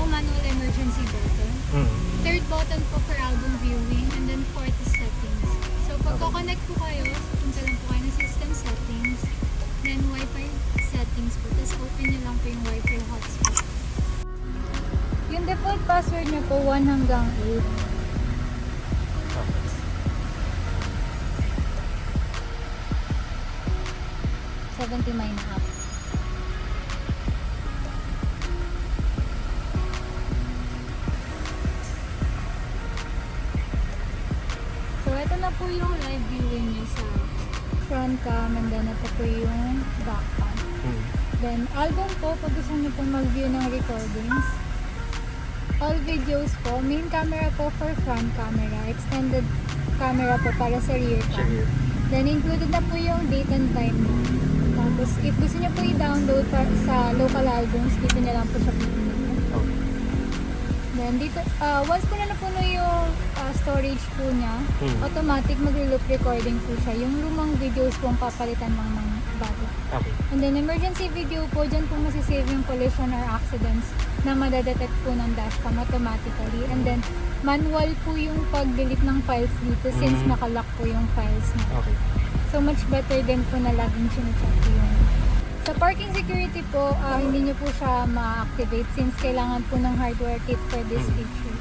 po, manual emergency button. Third button po for album viewing, and then fourth is settings. So pag connect po kayo, punta lang po kayo ng system settings, then Wi-Fi settings po, tapos open nyo lang po yung Wi-Fi hotspot. Yung default password nyo po, 1 hanggang 8. 70Mai na app. So, ito na po yung live viewing niyo sa front cam, and then ito po yung back cam. Then, album po, pag gusto niyo po mag-view ng recordings, all videos po, main camera po for front camera, extended camera po para sa rear cam. Then, included na po yung date and time mo. Tapos, if gusto niyo po i-download sa local albums, dito na lang po siya pipiliin. Then, dito, once po na napuno yung storage po niya, automatic magre-loop recording po siya. Yung lumang videos po ang papalitan lang ng bago. And then, emergency video po, dyan po masisave yung collision or accidents na madadetect po ng dashcam automatically. And then, manual po yung pag-delete ng files dito since nakalock po yung files niya. So, much better din po na laging sinecheck yung. Sa parking security po, hindi nyo po siya ma-activate since kailangan po ng hardware kit for this feature.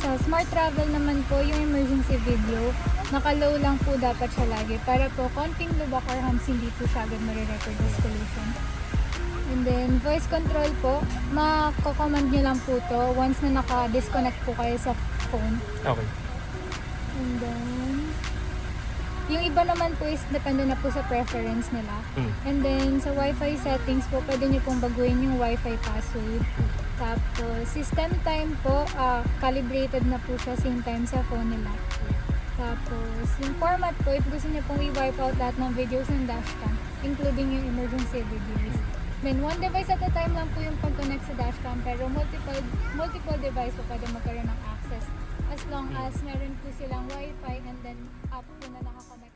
Sa smart travel naman po, yung emergency video, naka-low lang po dapat siya lagi para po konting lubak or hams hindi po siya agad marirecord as collision. And then, voice control po, makakommand nyo lang po to once na naka-disconnect po kayo sa phone. And then, yung iba naman po is depende na po sa preference nila. And then, sa Wi-Fi settings po, pwede nyo pong baguhin yung Wi-Fi password. Tapos, system time po, calibrated na po siya same time sa phone nila. Tapos, yung format po, if gusto nyo pong i-wipe out lahat ng videos ng dashcam, including yung emergency videos. Then, one device at a time lang po yung pag-connect sa dashcam, pero multiple device po pwede magkaroon ng access. As long as meron po silang Wi-Fi and then app po na nakakonect.